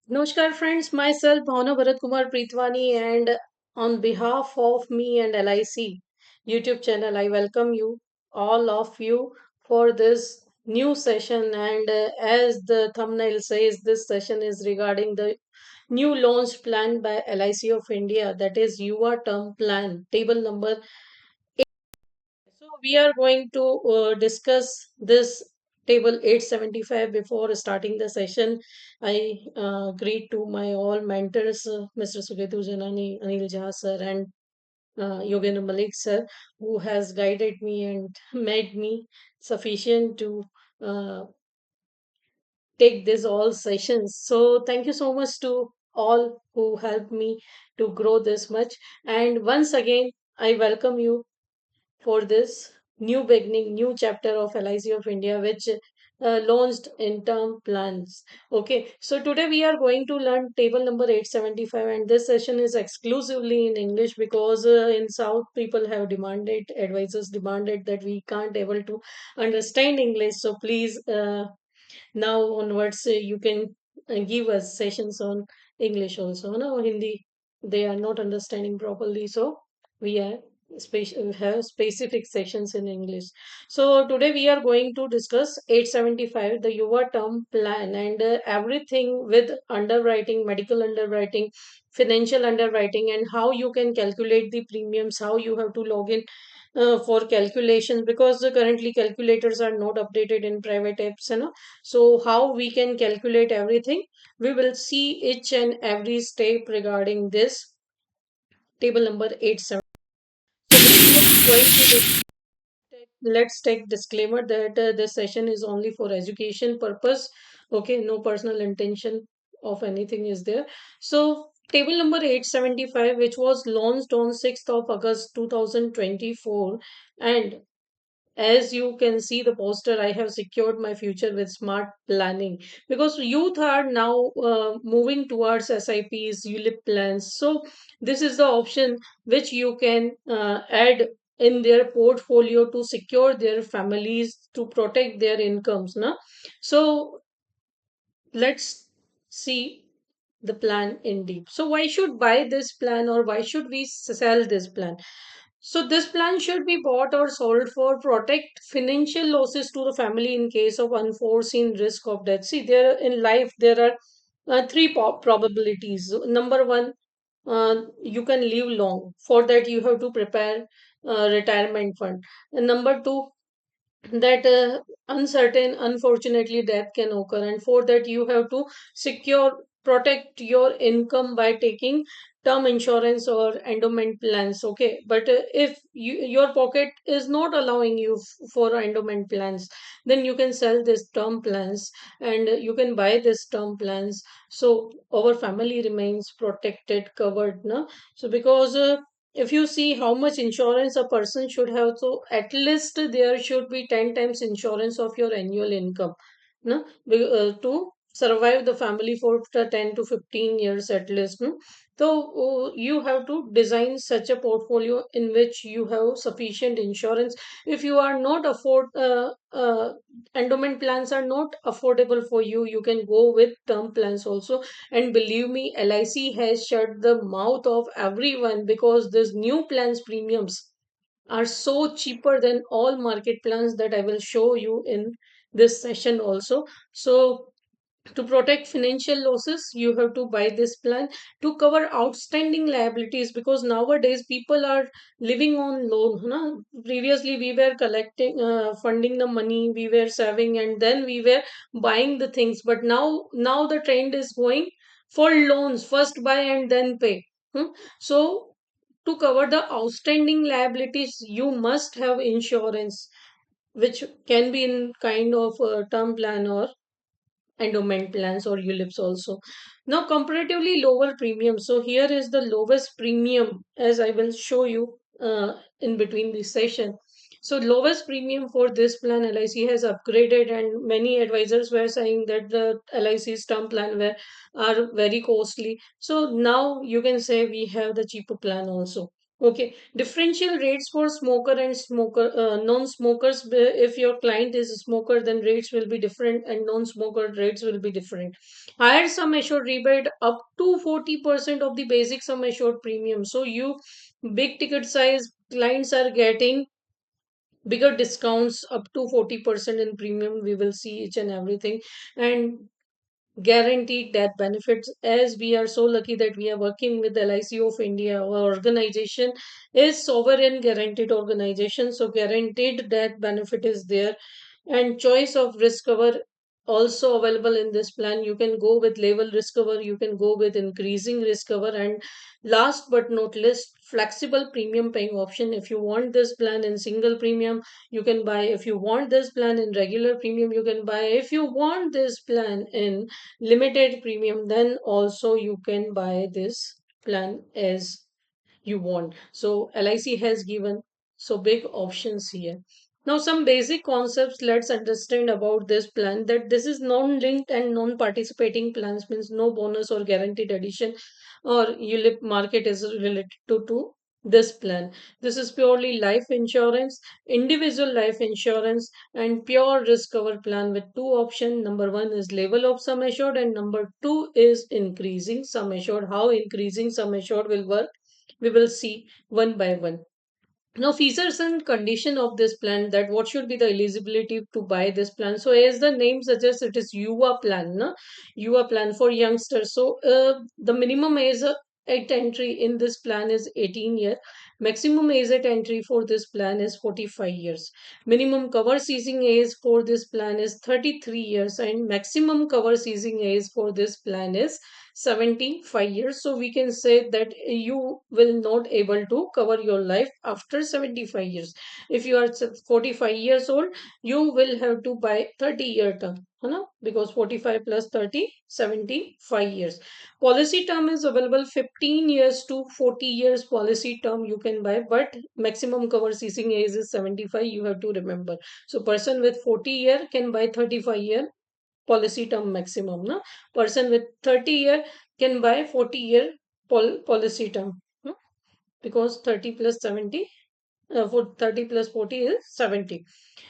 Namaskar, friends. Myself, Bhavna Bharat Kumar Preetwani, and on behalf of me and LIC YouTube channel, I welcome you, all of you, for this new session. And as the thumbnail says, this session is regarding the new launch plan by LIC of India, that is UR term plan, table number. So we are going to discuss this table 875 before starting the session. I greet to my all mentors, Mr. Sugetu Janani, Anil Jha sir, and Yogendra Malik sir, who has guided me and made me sufficient to uh, take this all sessions. So thank you so much to all who helped me to grow this much. And once again, I welcome you for this new beginning, new chapter of LIC of India, which launched in term plans. Okay, so today we are going to learn table number 875, and this session is exclusively in English because in South people have demanded, advisors demanded that we can't able to understand English. So please, now onwards, you can give us sessions on English also. No, Hindi, they are not understanding properly. So we are have specific sections in English. So today we are going to discuss 875, the Yuva term plan, and everything with underwriting, medical underwriting, financial underwriting, and how you can calculate the premiums, how you have to log in for calculations, because currently calculators are not updated in private apps, so how we can calculate everything, we will see each and every step regarding this table number 87. So before going to this, let's take disclaimer that this session is only for education purpose. Okay, no personal intention of anything is there. So table number 875, which was launched on 6th of August 2024, and as you can see the poster, I have secured my future with smart planning, because youth are now moving towards SIPs, ULIP plans. So this is the option which you can add in their portfolio to secure their families, to protect their incomes. Na? So let's see the plan in deep. So why should buy this plan, or why should we sell this plan? So this plan should be bought or sold for protect financial losses to the family in case of unforeseen risk of death. See, there in life there are three probabilities. Number one, you can live long. For that, you have to prepare retirement fund. And number two, that uncertain, unfortunately, death can occur, and for that you have to secure, protect your income by taking term insurance or endowment plans. Okay, but if your pocket is not allowing you for endowment plans, then you can sell this term plans, and you can buy this term plans, so our family remains protected, covered, no? So because if you see how much insurance a person should have, so at least there should be 10 times insurance of your annual income, no? To survive the family for 10 to 15 years at least, no? So you have to design such a portfolio in which you have sufficient insurance. If you are not afford endowment plans are not affordable for you, you can go with term plans also. And believe me, LIC has shut the mouth of everyone, because these new plans premiums are so cheaper than all market plans that I will show you in this session also. So to protect financial losses, you have to buy this plan to cover outstanding liabilities, because nowadays people are living on loan. Na? Previously, we were collecting, funding the money, we were saving, and then we were buying the things. But now the trend is going for loans, first buy and then pay. So to cover the outstanding liabilities, you must have insurance, which can be in kind of a term plan or endowment plans or ULIPs also. Now, comparatively lower premium. So here is the lowest premium, as I will show you in between this session. So lowest premium for this plan, LIC has upgraded, and many advisors were saying that the LIC's term plan are very costly. So now you can say we have the cheaper plan also. Okay, differential rates for smoker and smoker non-smokers. If your client is a smoker, then rates will be different, and non-smoker rates will be different. Higher sum assured rebate up to 40% of the basic sum assured premium. So you big ticket size clients are getting bigger discounts up to 40% in premium. We will see each and everything, and guaranteed death benefits. As we are so lucky that we are working with LIC of India, our organization is sovereign guaranteed organization, so guaranteed death benefit is there. And choice of risk cover also available in this plan. You can go with level risk cover, you can go with increasing risk cover, and last but not least, flexible premium paying option. If you want this plan in single premium, you can buy. If you want this plan in regular premium, you can buy. If you want this plan in limited premium, then also you can buy this plan as you want. So LIC has given so big options here. Now some basic concepts let's understand about this plan, that this is non-linked and non-participating plans, means no bonus or guaranteed addition or ULIP market is related to this plan. This is purely life insurance, individual life insurance, and pure risk cover plan with two options. Number one is level of sum assured, and number two is increasing sum assured. How increasing sum assured will work, we will see one by one. Now features and condition of this plan, that what should be the eligibility to buy this plan. So as the name suggests, it is UA plan, na? UA plan for youngsters. So the minimum age at entry in this plan is 18 years. Maximum age at entry for this plan is 45 years. Minimum cover ceasing age for this plan is 33 years, and maximum cover ceasing age for this plan is 75 years. So we can say that you will not able to cover your life after 75 years. If you are 45 years old, you will have to buy 30-year term, है ना? Because 45 plus 30, 75 years. Policy term is available 15 years to 40 years policy term you can buy, but maximum cover ceasing age is 75, you have to remember. So person with 40-year can buy 35-year policy term maximum, na? Person with 30-year can buy 40-year policy term, no? Because 30 plus 70, for 30 plus 40 is 70.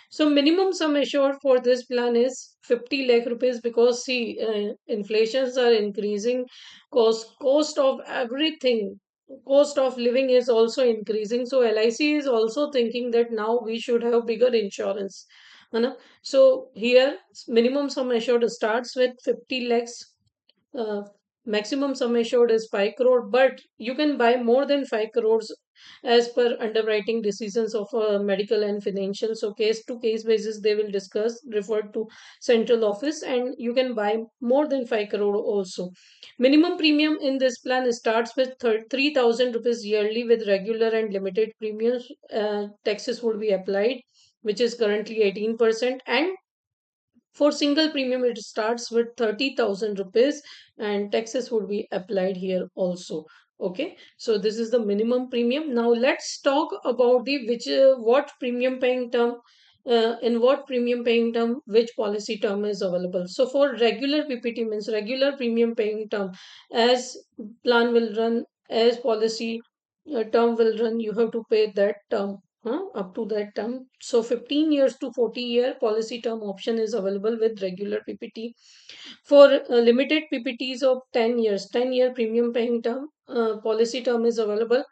So minimum sum assured for this plan is 50 lakh rupees, because see, inflations are increasing, cost of everything, cost of living is also increasing. So LIC is also thinking that now we should have bigger insurance, है ना? So here minimum sum assured starts with 50 lakhs, uh, maximum sum assured is 5 crore, but you can buy more than 5 crores as per underwriting decisions of medical and financial. So case to case basis they will discuss, refer to central office, and you can buy more than 5 crore also. Minimum premium in this plan starts with 3,000 rupees yearly with regular and limited premiums. Taxes would be applied, which is currently 18%, and for single premium, it starts with 30,000 rupees, and taxes would be applied here also. Okay, so this is the minimum premium. Now let's talk about the which what premium paying term. In what premium paying term, which policy term is available. So for regular PPT, means regular premium paying term, as plan will run, as policy term will run, you have to pay that term, up to that term. So 15 years to 40-year policy term option is available with regular PPT. For limited PPTs of 10 years, 10-year premium paying term, policy term is available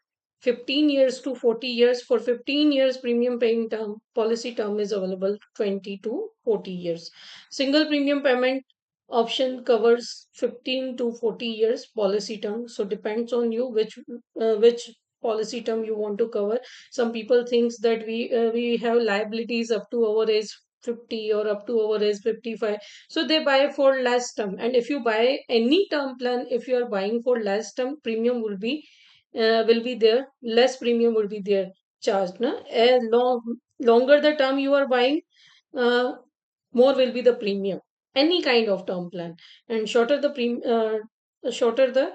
15 years to 40 years. For 15 years premium paying term, policy term is available 20 to 40 years. Single premium payment option covers 15 to 40 years policy term. So depends on you which policy term you want to cover. Some people thinks that we have liabilities up to our age 50 or up to our age 55, so they buy for less term. And if you buy any term plan, if you are buying for less term, premium will be there, less premium will be there charged, na? Longer the term you are buying, uh, more will be the premium, any kind of term plan. And shorter the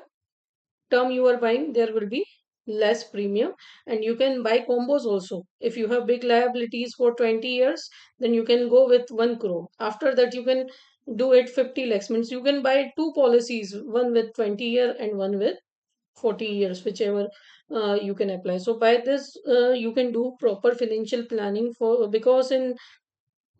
term you are buying, there will be less premium. And you can buy combos also. If you have big liabilities for 20 years, then you can go with 1 crore. After that, you can do it 50 lakhs, means you can buy two policies, one with 20-year and one with 40 years, whichever you can apply. So by this you can do proper financial planning, for because in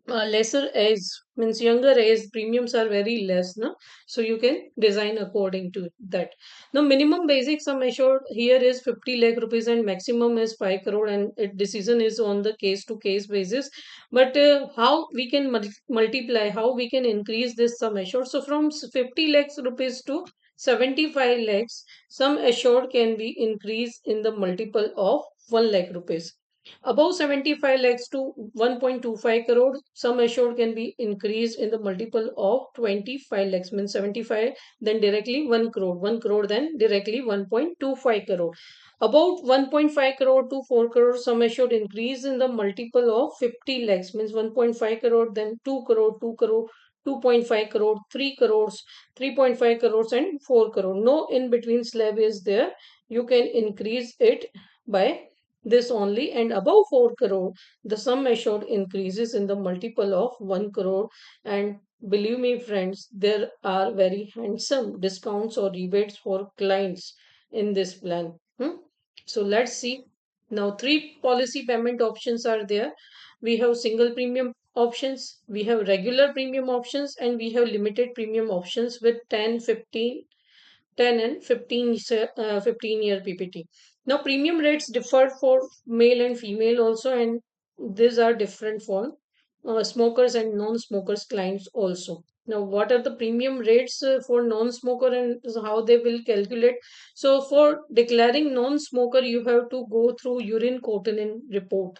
lesser age, means younger age, premiums are very less, no? So you can design according to that. Now minimum basic sum assured here is 50 lakh rupees and maximum is 5 crore, and it decision is on the case to case basis. But how we can multiply, how we can increase this sum assured? So from 50 lakhs rupees to 75 lakhs, sum assured can be increased in the multiple of 1 lakh rupees. Above 75 lakhs to 1.25 crore, sum assured can be increased in the multiple of 25 lakhs, means 75, then directly 1 crore, 1 crore, then directly 1.25 crore. About 1.5 crore to 4 crore, sum assured increase in the multiple of 50 lakhs, means 1.5 crore, then 2 crore, 2 crore, 2.5 crore, 3 crores, 3.5 crores, and 4 crore. No in between slab is there. You can increase it by this only, and above 4 crore, the sum assured increases in the multiple of 1 crore. And believe me, friends, there are very handsome discounts or rebates for clients in this plan. So let's see. Now, three policy payment options are there. We have single premium options, we have regular premium options, and we have limited premium options with 10, 15, 10 and 15-year PPT. Now, premium rates differ for male and female also, and these are different for smokers and non-smokers clients also. Now, what are the premium rates for non-smoker and how they will calculate? So, for declaring non-smoker, you have to go through urine creatinine report.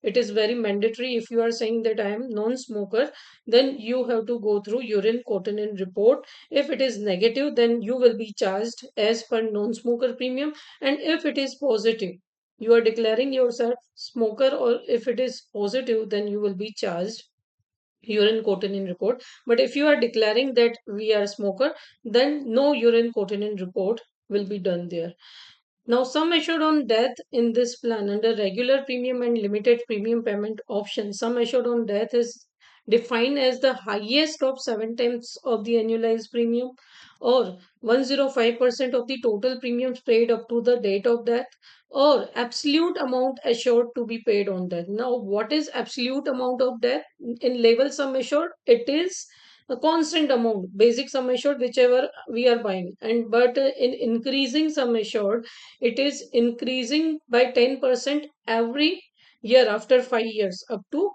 It is very mandatory. If you are saying that I am non-smoker, then you have to go through urine creatinine report. If it is negative, then you will be charged as per non-smoker premium. And if it is positive, you are declaring yourself smoker, or if it is positive, then you will be charged urine creatinine report. But if you are declaring that we are smoker, then no urine creatinine report will be done there. Now, sum assured on death in this plan under regular premium and limited premium payment option, sum assured on death is defined as the highest of 7 times of the annualized premium, or 105% of the total premiums paid up to the date of death, or absolute amount assured to be paid on death. Now, what is absolute amount of death? In level sum assured, it is a constant amount, basic sum assured, whichever we are buying. And but in increasing sum assured, it is increasing by 10% every year after 5 years up to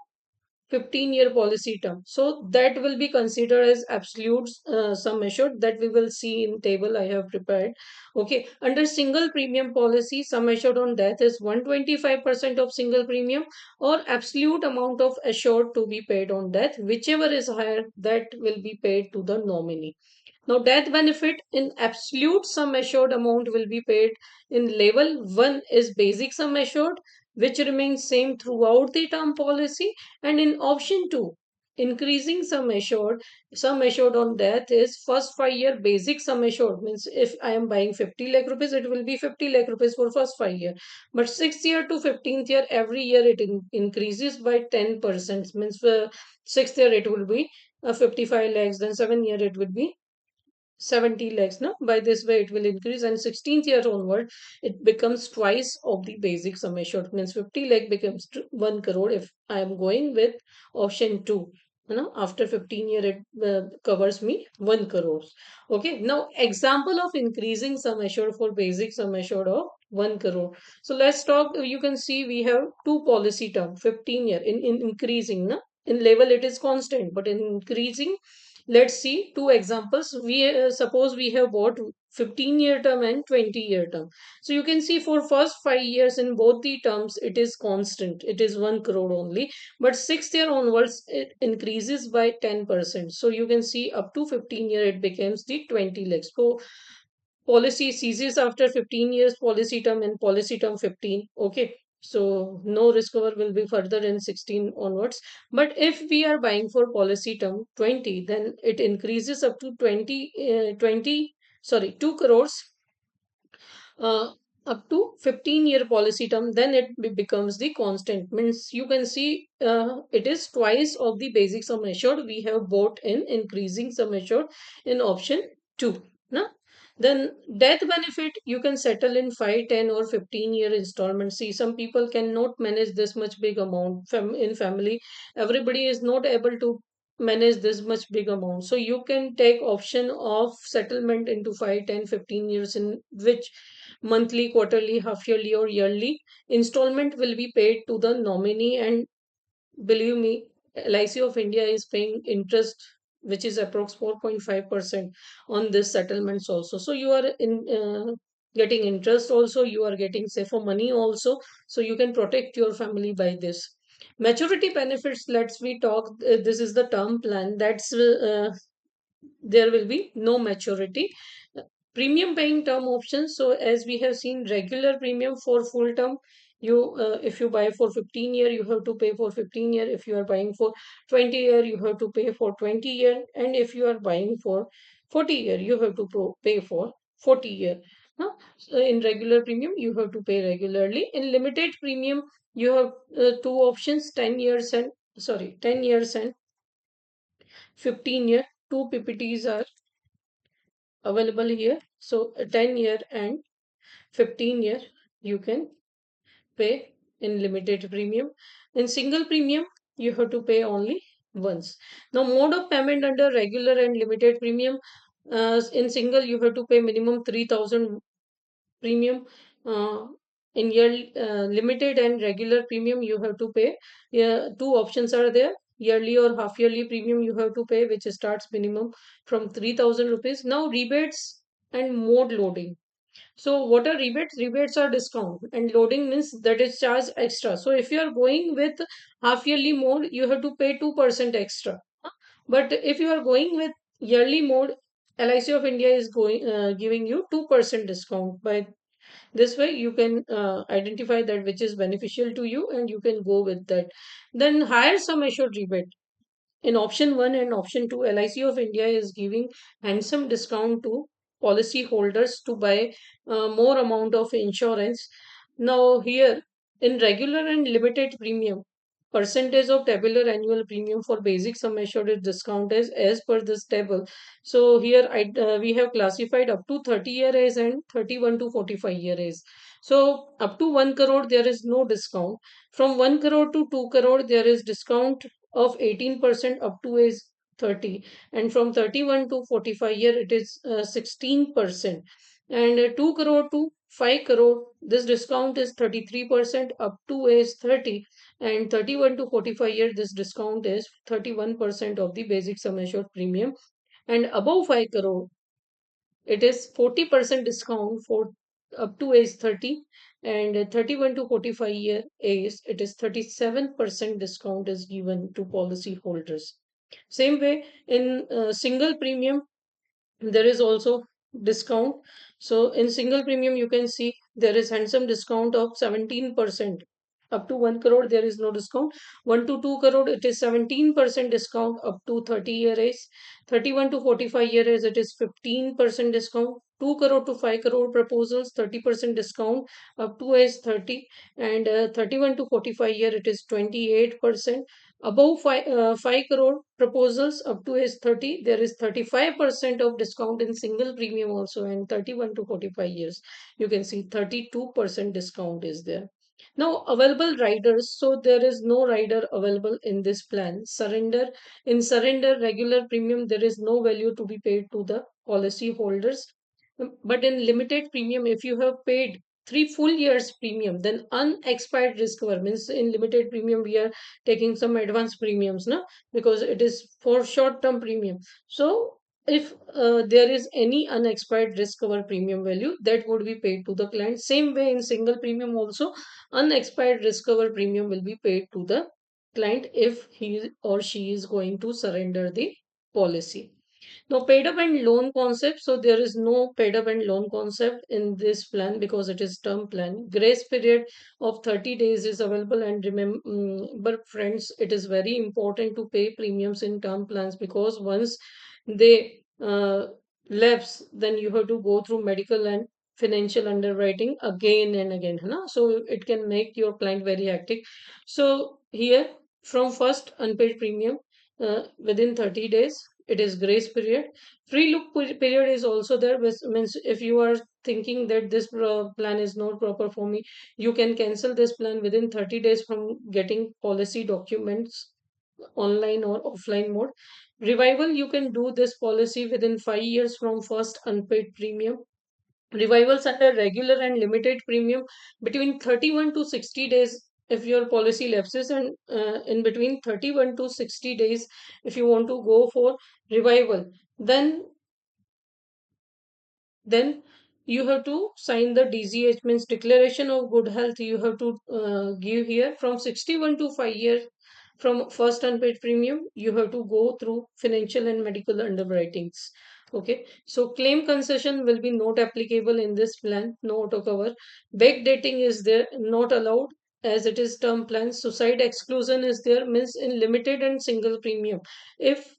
15-year policy term. So that will be considered as absolute sum assured, that we will see in table I have prepared. Okay, under single premium policy, sum assured on death is 125% of single premium, or absolute amount of assured to be paid on death, whichever is higher, that will be paid to the nominee. Now, death benefit in absolute sum assured amount will be paid in level 1 is basic sum assured, which remains same throughout the term policy. And in option 2, increasing sum assured on death is first 5 year basic sum assured, means if I am buying 50 lakh rupees, it will be 50 lakh rupees for first 5 year. But 6th year to 15th year, every year it increases by 10%, means 6th year it will be 55 lakhs, then 7 year it will be 70 lakhs. Now, by this way, it will increase, and 16th year onward, it becomes twice of the basic sum assured, means 50 lakh becomes 1 crore if I am going with option 2. After 15 year, it covers me 1 crore. Okay, now example of increasing sum assured for basic sum assured of 1 crore. So let's talk. You can see we have two policy term, 15 year in increasing. In level it is constant, but in increasing, let's see two examples. We suppose we have bought 15-year term and 20-year term. So you can see for first 5 years in both the terms, it is constant, it is 1 crore only. But 6th year onwards, it increases by 10%. So you can see up to 15 year, it becomes the 20 lakhs. So policy ceases after 15 years policy term, and policy term 15. Okay, so no risk cover will be further in 16 onwards. But if we are buying for policy term 20, then it increases up to 20, sorry, 2 crores, uh, up to 15-year policy term. Then it becomes the constant, means you can see it is twice of the basic sum assured we have bought in increasing sum assured in option 2. Then death benefit you can settle in 5, 10, or 15-year installments. See, some people cannot manage this much big amount in family. Everybody is not able to manage this much big amount. So you can take option of settlement into 5, 10, 15 years, in which monthly, quarterly, half yearly, or yearly installment will be paid to the nominee. And believe me, LIC of India is paying interest, which is approx 4.5% on this settlements also. So you are getting interest also, you are getting safer money also. So you can protect your family by this. Maturity benefits, let's we talk. This is the term plan. There will be no maturity. Premium paying term options. So as we have seen, regular premium for full term, you if you buy for 15-year, you have to pay for 15-year. If you are buying for 20-year, you have to pay for 20-year. And if you are buying for 40-year, you have to pay for 40-year. Huh? So in regular premium, you have to pay regularly. In limited premium, you have two options: 10 years and 10 years and 15-year. Two PPTs are available here. So a 10-year and 15-year you can pay in limited premium. In single premium, you have to pay only once. Now, mode of payment under regular and limited premium. In single, you have to pay minimum 3,000 premium. In your limited and regular premium, you have to pay. Yeah, two options are there: yearly or half yearly premium you have to pay, which starts minimum from 3,000 rupees. Now, rebates and mode loading. So what are rebates? Rebates are discount, and loading means that is charged extra. So if you are going with half yearly mode, you have to pay 2% extra. But if you are going with yearly mode, LIC of India is giving you 2% discount. By this way, you can identify that which is beneficial to you, and you can go with that. Then higher sum assured rebate. In option 1 and option 2, LIC of India is giving handsome discount to policy holders to buy more amount of insurance. Now here, in regular and limited premium, percentage of tabular annual premium for basic sum assured is discounted as per this table. So here we have classified up to 30-year age and 31 to 45-year age. So up to 1 crore there is no discount. From 1 crore to 2 crore there is discount of 18% up to age 30, and from 31 to 45-year it is 16%, and 2 crore to 5 crore this discount is 33% up to age 30, and 31 to 45-year this discount is 31% of the basic sum assured premium, and above 5 crore it is 40% discount for up to age 30, and 31 to 45-year age it is 37% discount is given to policy holders. Same way in single premium there is also discount. So in single premium you can see there is handsome discount of 17%. Up to 1 crore there is no discount. 1 to 2 crore it is 17% discount up to 30-year age. 31 to 45-year age it is 15% discount. 2 crore to 5 crore proposals 30% discount up to age 30, and 31 to 45-year it is 28%. Above 5 crore proposals up to age 30, there is 35% of discount in single premium also, and 31 to 45 years, you can see 32% discount is there. Now, available riders. So there is no rider available in this plan. In surrender regular premium, there is no value to be paid to the policy holders. But in limited premium, if you have paid 3 full years premium, then unexpired risk cover means in limited premium we are taking some advance premiums, no, because it is for short term premium. So if there is any unexpired risk cover premium value, that would be paid to the client. Same way in single premium also, unexpired risk cover premium will be paid to the client if he or she is going to surrender the policy. Now, paid up and loan concept. So there is no paid up and loan concept in this plan because it is term plan. Grace period of 30 days is available. And remember, friends, it is very important to pay premiums in term plans, because once they lapse, then you have to go through medical and financial underwriting again and again. है ना? So it can make your client very hectic. So here, from first unpaid premium within 30 days, it is grace period. Free look period is also there, which means if you are thinking that this plan is not proper for me, you can cancel this plan within 30 days from getting policy documents online or offline mode. Revival, you can do this policy within 5 years from first unpaid premium. Revivals under regular and limited premium between 31 to 60 days if your policy lapses, and in between 31 to 60 days if you want to go for revival, then then you have to sign the DGH, means declaration of good health. You have to give here from 61 to 5 years from first unpaid premium. You have to go through financial and medical underwritings. Okay, so claim concession will be not applicable in this plan. No auto cover. Backdating is there, not allowed as it is term plan. Suicide exclusion is there, means in limited and single premium. If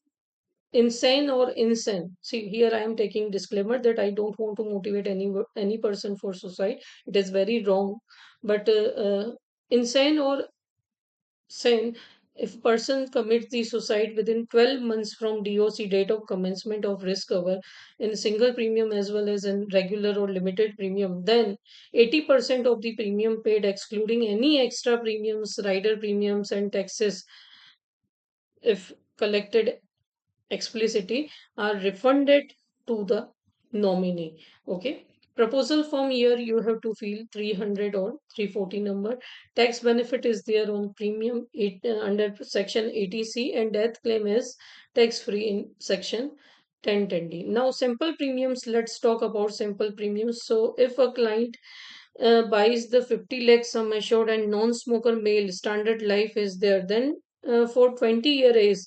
insane or insane, see here I am taking disclaimer that I don't want to motivate any person for suicide. It is very wrong. But insane or sane, if person commits the suicide within 12 months from DOC, date of commencement of risk cover, in single premium as well as in regular or limited premium, then 80% of the premium paid excluding any extra premiums, rider premiums and taxes, if collected explicitly, are refunded to the nominee. Okay. Proposal form, here you have to fill 300 or 340 number. Tax benefit is there on premium under section 80C, and death claim is tax free in section 1010D. Now simple premiums, let's talk about simple premiums. So if a client buys the 50 lakh sum assured and non-smoker male, standard life is there, then for 20-year age,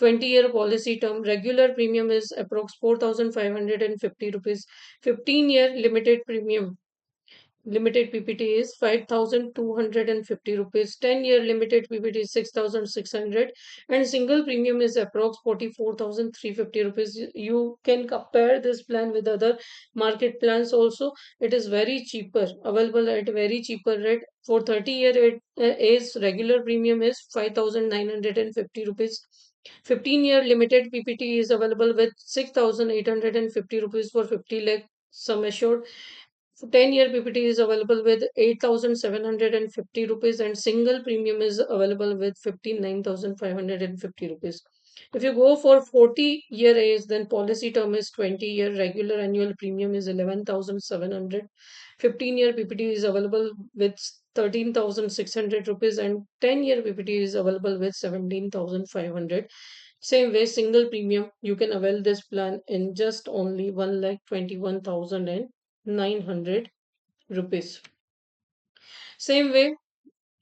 20-year policy term, regular premium is approx 4,550 rupees. 15-year limited premium, limited PPT is 5,250 rupees. 10-year limited PPT is 6,600, and single premium is approx 44,350 rupees. You can compare this plan with other market plans also. It is very cheaper, available at very cheaper rate. For 30-year age, regular premium is 5,950 rupees. 15-year limited PPT is available with 6,850 rupees for 50 lakh sum assured. 10-year PPT is available with 8,750 rupees, and single premium is available with 59,550 rupees. If you go for 40-year age, then policy term is 20-year, regular annual premium is 11,700. 15-year PPT is available with 13,600 rupees, and 10-year PPT is available with 17,500. Same way, single premium, you can avail this plan in just only 1,21,900 rupees. Same way,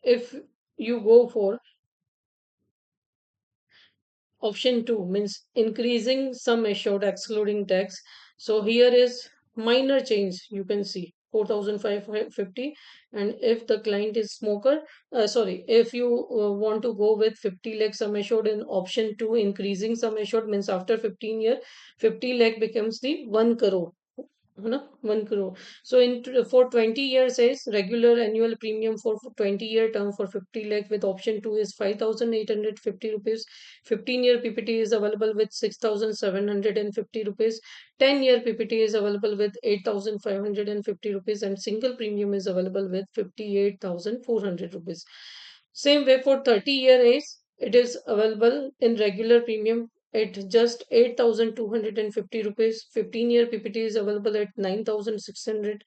if you go for option 2, means increasing sum assured excluding tax. So here is minor change, you can see 4,550. And if the client is smoker, sorry, if you want to go with 50 lakh sum assured in option 2, increasing sum assured, means after 15 year 50 lakh becomes the 1 crore, है ना, 1 crore. So in for 20 years is regular annual premium for 20-year term for 50 lakh with option 2 is 5,850 rupees. 15-year PPT is available with 6,750 rupees. 10-year PPT is available with 8,550 rupees, and single premium is available with 58,400 rupees. Same way for 30-year age, it is available in regular premium at just 8,250 rupees. 15-year PPT is available at 9,600.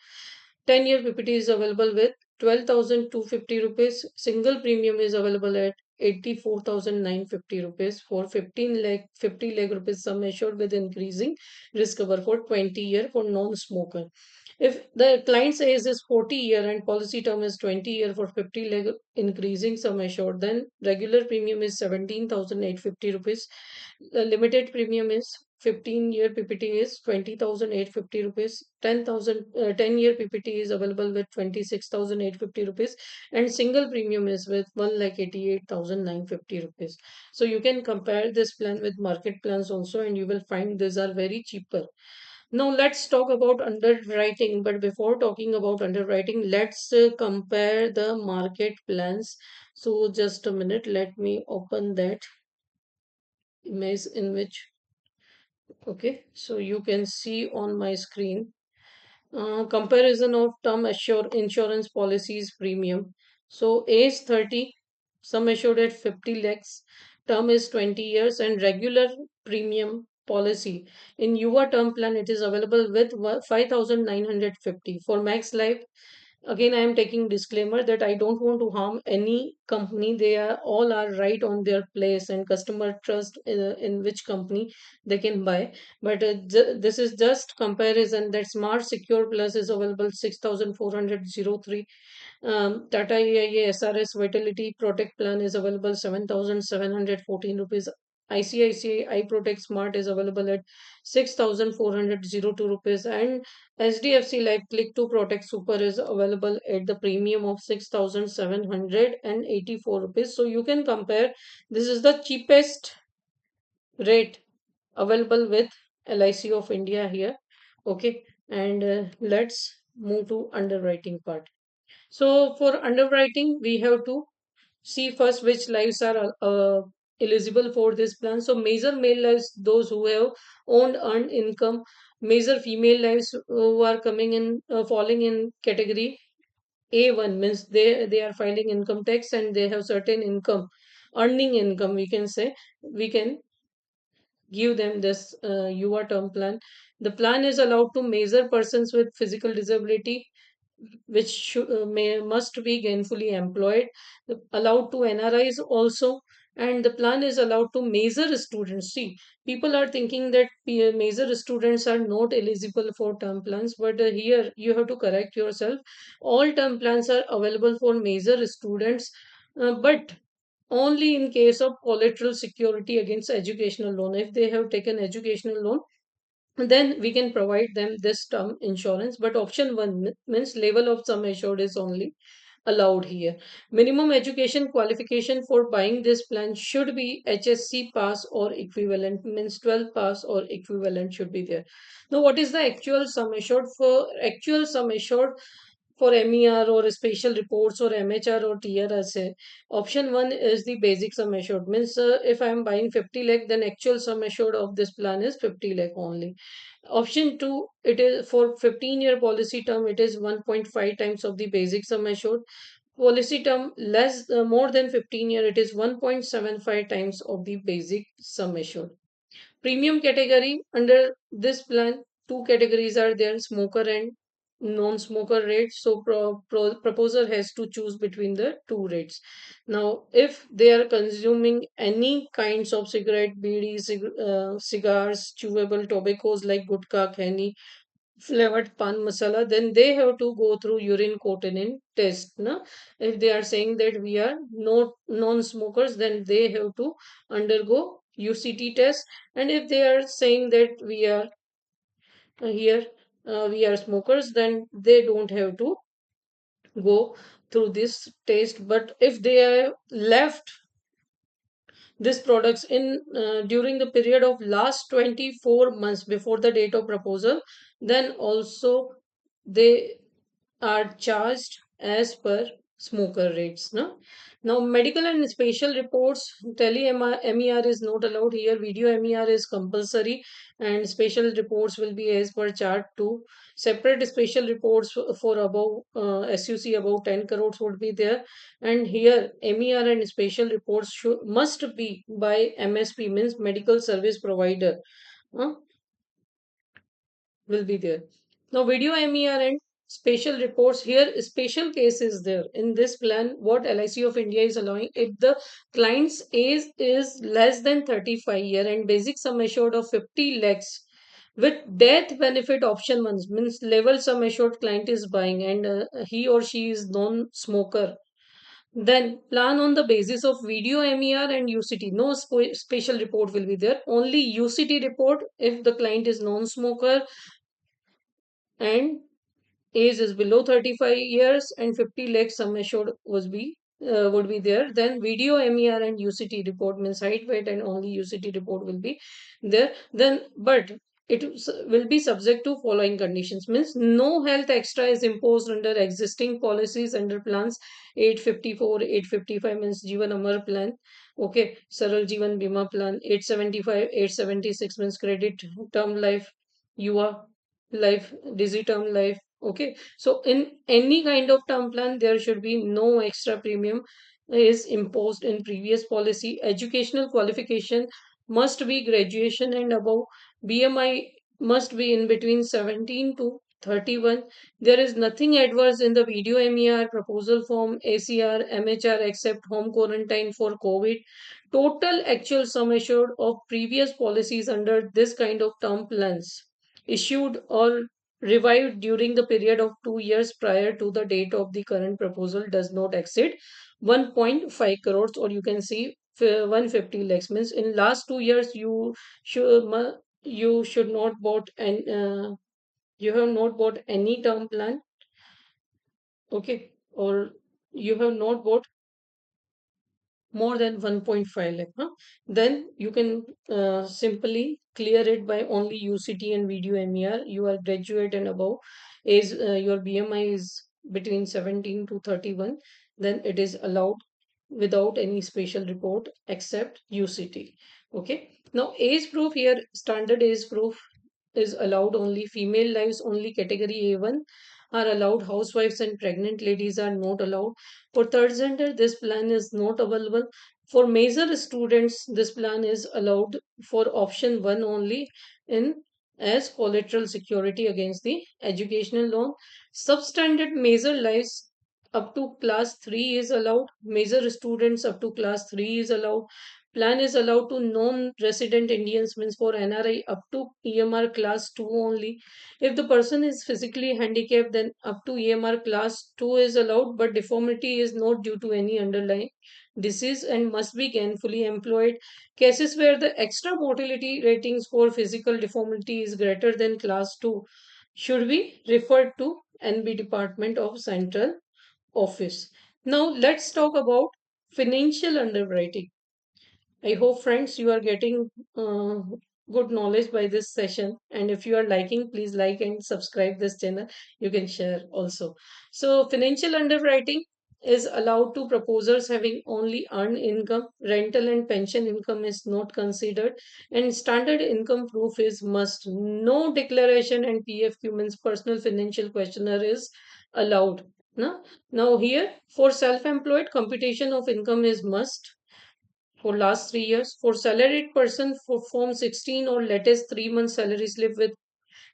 10-year PPT is available with 12,250 rupees. Single premium is available at 84,950 rupees for 15 lakh 50 lakh rupees sum assured with increasing risk cover for 20 year for non-smoker. If the client's age is 40 year and policy term is 20 year for 50 lakh increasing sum assured, then regular premium is 17,850 rupees. The limited premium is 15-year PPT is 20,850 rupees. 10-year PPT is available with 26,850 rupees, and single premium is with 1,88,950 rupees. So you can compare this plan with market plans also, and you will find these are very cheaper. Now let's talk about underwriting. But before talking about underwriting, let's compare the market plans. So just a minute, let me open that image in which Okay, so you can see on my screen comparison of insurance policies premium. So age 30, sum assured at 50 lakhs, term is 20 years, and regular premium policy. In Yuva term plan, it is available with 5,950. For Max Life, again I am taking disclaimer that I don't want to harm any company. They are all are right on their place, and customer trust in which company they can buy. But this is just comparison that Smart Secure Plus is available 6,403. Tata AIA SRS Vitality Protect Plan is available 7,714 rupees. ICICI iProtect Smart is available at 6,402 rupees, and SDFC Life Click to Protect Super is available at the premium of 6,784 rupees. So you can compare. This is the cheapest rate available with LIC of India here. Okay, and let's move to underwriting part. So for underwriting, we have to see first which lives are eligible for this plan. So major male lives, those who have owned earned income. Major female lives who are coming in, falling in category A1, means they are filing income tax and they have certain income, earning income. We can say we can give them this UA term plan. The plan is allowed to major persons with physical disability which must be gainfully employed, allowed to NRIs also, and the plan is allowed to major students. See, people are thinking that major students are not eligible for term plans, but here you have to correct yourself. All term plans are available for major students, but only in case of collateral security against educational loan. If they have taken educational loan, then we can provide them this term insurance. But option one means level of sum assured is only allowed here. Minimum education qualification for buying this plan should be HSC pass or equivalent, means 12 pass or equivalent should be there. Now, what is the actual sum assured? For actual sum assured for MER or special reports or MHR or TRSA, option one is the basic sum assured. Means if I am buying 50 lakh, then actual sum assured of this plan is 50 lakh only. Option 2, it is for 15-year policy term, it is 1.5 times of the basic sum assured. Policy term less more than 15 year, it is 1.75 times of the basic sum assured. Premium category under this plan, two categories are there: smoker and non-smoker rates. So proposer has to choose between the two rates. Now, if they are consuming any kinds of cigarette, bidi, cigars, chewable tobaccos like gutka, khani, flavored pan masala, then they have to go through urine cotinine test. Na? If they are saying that we are not non-smokers, then they have to undergo UCT test. And if they are saying that we are here, we are smokers, then they don't have to go through this test. But if they are left these products in during the period of last 24 months before the date of proposal, then also they are charged as per smoker rates. No? Now, medical and special reports, tele MER is not allowed here. Video MER is compulsory, and special reports will be as per chart 2. Separate special reports for above SUC above 10 crores would be there. And here, MER and special reports must be by MSP, means medical service provider. Huh? Will be there. Now, video MER and special reports, here special case is there. In this plan, what LIC of India is allowing, if the client's age is less than 35 year and basic sum assured of 50 lakhs with death benefit option ones, means level sum assured client is buying, and he or she is non-smoker, then plan on the basis of video MER and UCT. No special report will be there. Only UCT report if the client is non-smoker and age is below 35 years and 50 lakhs sum assured would be there. Then video MER and UCT report, means height, weight, and only UCT report will be there. Then, but it will be subject to following conditions, means no health extra is imposed under existing policies under plans 854, 855, means Jeevan Amar plan. Okay, Saral Jeevan Bima Plan 875, 876 means credit term life, UA life, Digi term life. Okay, so in any kind of term plan, there should be no extra premium is imposed in previous policy. Educational qualification must be graduation and above. BMI must be in between 17 to 31. There is nothing adverse in the video MER proposal form ACR MHR except home quarantine for COVID. Total actual sum assured of previous policies under this kind of term plans issued or revived during the period of 2 years prior to the date of the current proposal does not exceed 1.5 crores, or you can see 150 lakhs. Means in last 2 years you should not bought and you have not bought any term plan, okay, or you have not bought more than 1.5 lakh, huh? Then you can simply clear it by only UCT and video MER. You are graduate and above, is your BMI is between 17 to 31, then it is allowed without any special report except UCT. Okay. Now age proof here, standard age proof is allowed only. Female lives only category A1 are allowed. Housewives and pregnant ladies are not allowed. For third gender, this plan is not available. For major students, this plan is allowed for option 1 only in as collateral security against the educational loan. Substandard major lives up to class 3 is allowed. Major students up to class 3 is allowed. Plan is allowed to non-resident Indians, means for NRI up to EMR class 2 only. If the person is physically handicapped, then up to EMR class 2 is allowed, but deformity is not due to any underlying disease and must be gainfully employed. Cases where the extra motility ratings for physical deformity is greater than class 2 should be referred to NB Department of Central Office. Now let's talk about financial underwriting. I hope, friends, you are getting good knowledge by this session. And if you are liking, please like and subscribe this channel. You can share also. So, financial underwriting is allowed to proposers having only earned income. Rental and pension income is not considered. And standard income proof is must. No declaration and PFQ means personal financial questionnaire is allowed. Now here for self-employed computation of income is must for last 3 years. For salaried person, for Form 16 or latest 3 month salary slip with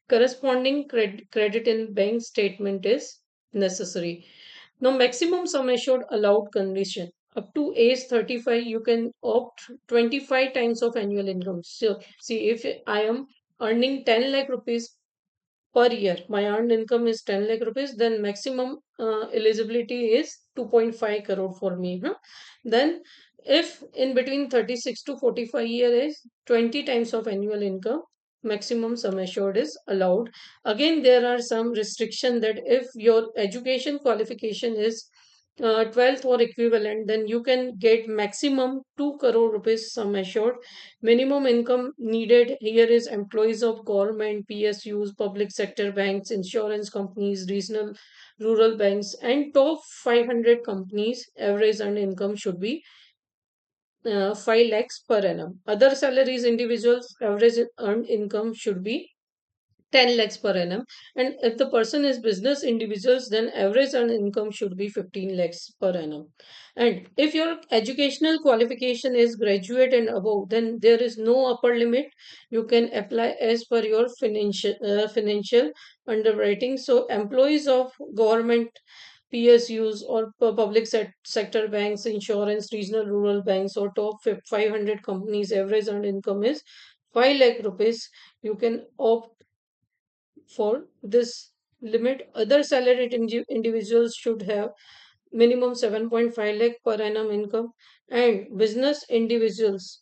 corresponding credit in bank statement is necessary. Now, maximum sum assured allowed condition. Up to age 35, you can opt 25 times of annual income. So, see, if I am earning 10 lakh rupees per year, my earned income is 10 lakh rupees, then maximum eligibility is 2.5 crore for me, huh? Then if in between 36 to 45 year age, 20 times of annual income maximum sum assured is allowed. Again, there are some restriction that if your education qualification is 12th or equivalent, then you can get maximum 2 crore rupees sum assured. Minimum income needed here is employees of government, PSUs, public sector banks, insurance companies, regional rural banks, and top 500 companies. Average earned income should be 5 lakhs per annum. Other salaries, individuals, average earned income should be 10 lakhs per annum. And if the person is business individuals, then average earned income should be 15 lakhs per annum. And if your educational qualification is graduate and above, then there is no upper limit. You can apply as per your financial underwriting. So employees of government, PSUs or public sector banks, insurance, regional rural banks, or top 500 companies, average earned income is 5 lakh rupees. You can opt for this limit. Other salaried individuals should have minimum 7.5 lakh per annum income, and business individuals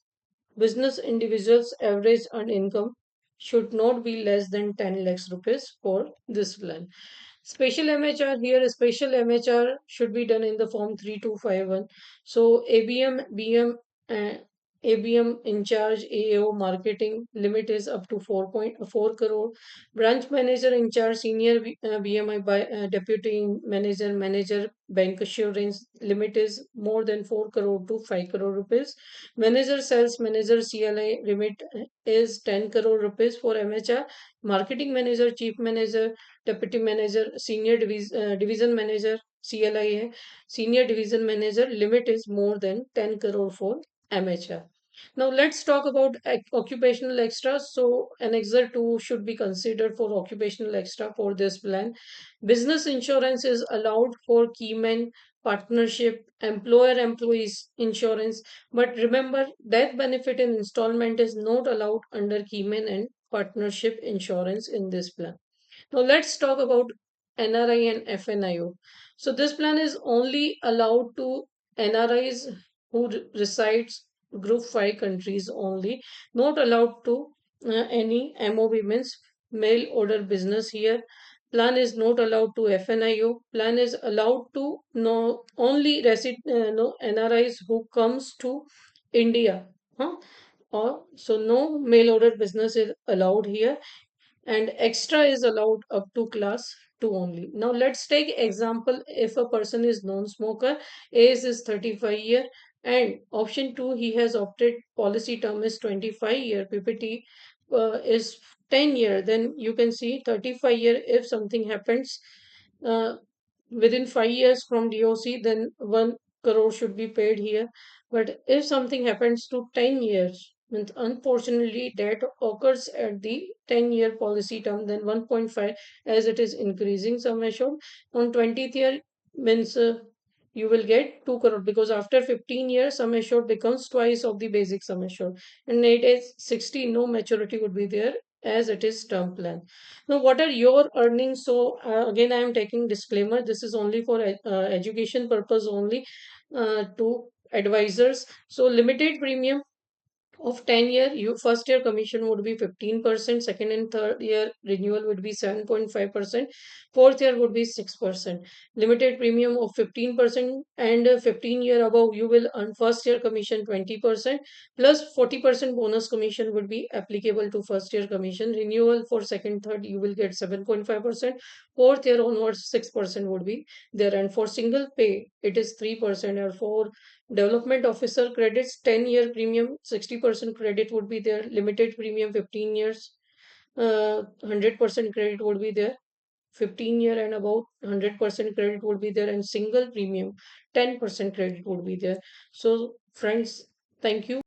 average earned income should not be less than 10 lakhs rupees for this plan. Special MHR here, special MHR should be done in the form 3251. So ABM, BM, ABM in charge AO marketing limit is up to 4.4 crore. Branch manager in charge senior BMI by deputy manager bank assurance limit is more than 4 crore to 5 crore rupees. Manager sales manager CLI limit is 10 crore rupees for MHR. Marketing manager, chief manager, deputy manager, senior division manager CLI है. Senior division manager limit is more than 10 crore for MHR. Now let's talk about occupational extra. So Annexure 2 should be considered for occupational extra for this plan. Business insurance is allowed for keyman, partnership, employer employees insurance. But remember, death benefit and installment is not allowed under keyman and partnership insurance in this plan. Now let's talk about NRI and FNIO. So this plan is only allowed to NRIs who resides group 5 countries only, not allowed to any MOB means mail order business here. Plan is not allowed to FNIO. Plan is allowed to no only no NRIs who comes to India. Huh? Or so no mail order business is allowed here, and extra is allowed up to class 2 only. Now let's take example. If a person is non-smoker, age is 35 year, and option 2 he has opted policy term is 25 year, PPT is 10 year, then you can see 35 year. If something happens uh, within 5 years from DOC, then 1 crore should be paid here. But if something happens to 10 years, means unfortunately that occurs at the 10-year policy term, then 1.5, as it is increasing sum assured. On 20th year means you will get 2 crore, because after 15 years sum assured becomes twice of the basic sum assured, and it is 60, no maturity would be there as it is term plan. Now, what are your earnings? So again, I am taking disclaimer. This is only for education purpose only to advisors. So limited premium of 10 year, you first year commission would be 15%, second and third year renewal would be 7.5%, fourth year would be 6%. Limited premium of 15%, and 15 year above you will earn first year commission 20% plus 40% bonus commission would be applicable to first year commission. Renewal for second third you will get 7.5%, fourth year onwards 6% would be there, and for single pay it is 3%, or for development officer credits 10-year premium 60% credit would be there, limited premium 15 years 100% credit would be there, 15 year and above 100% credit would be there, and single premium 10% credit would be there. So friends, thank you for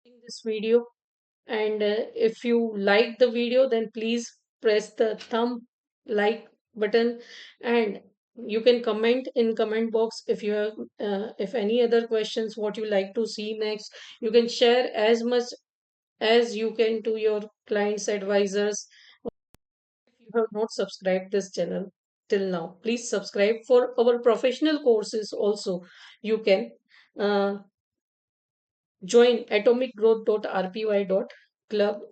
watching this video, and if you like the video, then please press the thumb like button, and you can comment in comment box if you have if any other questions what you like to see next. You can share as much as you can to your clients, advisors. If you have not subscribed this channel till now, please subscribe. For our professional courses also, you can uh, join atomicgrowth.rpy.club.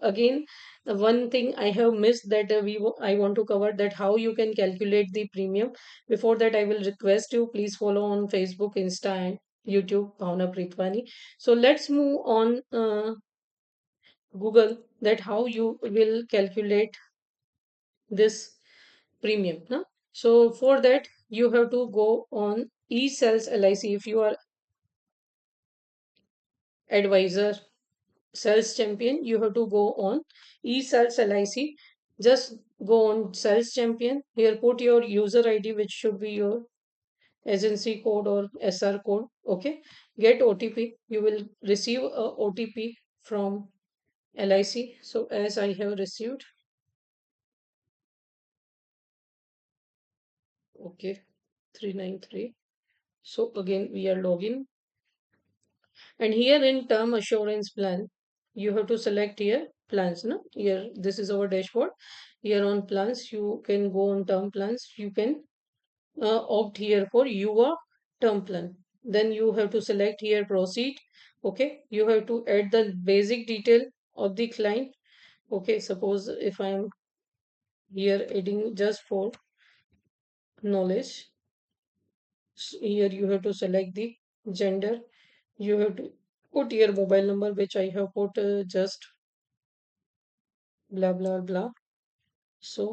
Again, the one thing I have missed that I want to cover, that how you can calculate the premium. Before that, I will request you please follow on Facebook, Insta, and YouTube Bhavna Preetwani. So let's move on Google, that how you will calculate this premium. No? So for that you have to go on eSells LIC. If you are advisor, sales champion, you have to go on eSales LIC. Just go on sales champion. Here put your user ID, which should be your agency code or SR code. Okay. Get OTP. You will receive a OTP from LIC. So as I have received. Okay. 393. So again we are login. And here in term assurance plan, you have to select here plans. No? Here, this is our dashboard. Here on plans, you can go on term plans. You can opt here for UA term plan. Then you have to select here proceed. Okay. You have to add the basic detail of the client. Okay. Suppose if I am here adding just for knowledge, here you have to select the gender. You have to put your mobile number, which I have put just blah blah blah. So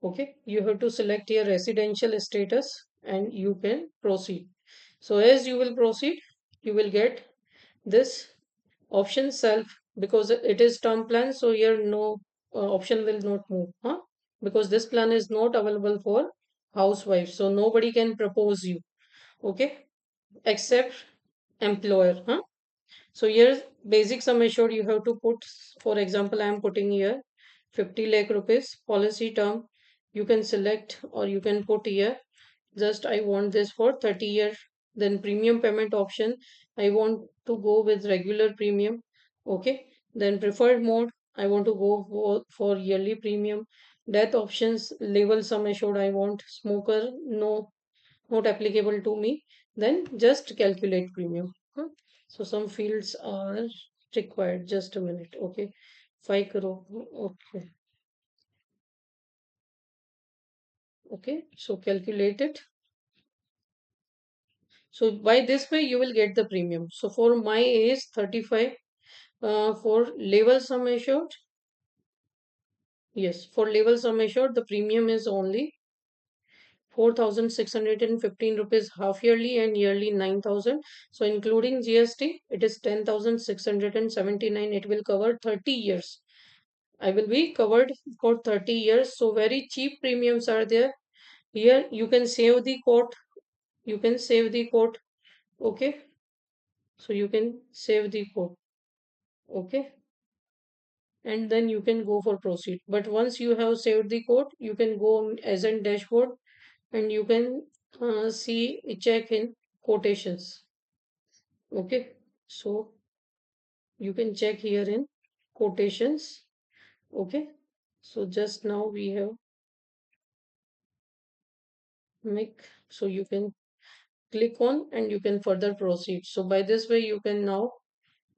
okay, you have to select your residential status and you can proceed. So as you will proceed, you will get this option self, because it is term plan, so here no option will not move, huh? Because this plan is not available for housewives, so nobody can propose you, okay, except employer, huh? So here basic sum assured you have to put, for example, I am putting here 50 lakh rupees policy term. You can select or you can put here just I want this for 30 years. Then premium payment option, I want to go with regular premium. Okay. Then preferred mode, I want to go for yearly premium. Death options, level sum assured, I want smoker, no, not applicable to me. Then just calculate premium. Huh? So some fields are required. Just a minute. Okay. 5 crore. Okay. Okay. So calculate it. So by this way you will get the premium. So for my age 35, for level sum assured, yes, for level sum assured the premium is only 4,615 rupees half yearly and yearly 9,000. So including GST, it is 10,679. It will cover 30 years. I will be covered for 30 years. So very cheap premiums are there. Here you can save the quote. You can save the quote. Okay. So you can save the quote. Okay. And then you can go for proceed. But once you have saved the quote, you can go on as in dashboard and you can see check in quotations. Okay, so you can check here in quotations. Okay, so just now we have make, so you can click on and you can further proceed. So by this way you can now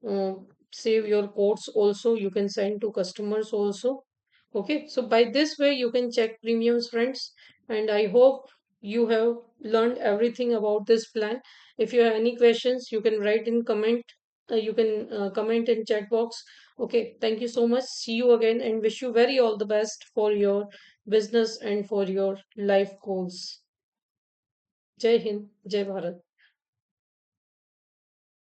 uh, save your quotes also, you can send to customers also. Okay, so by this way you can check premiums, friends, and I hope you have learned everything about this plan. If you have any questions you can write in comment, you can comment in chat box. Okay, thank you so much, see you again, and wish you very all the best for your business and for your life goals. Jai Hind, Jai Bharat.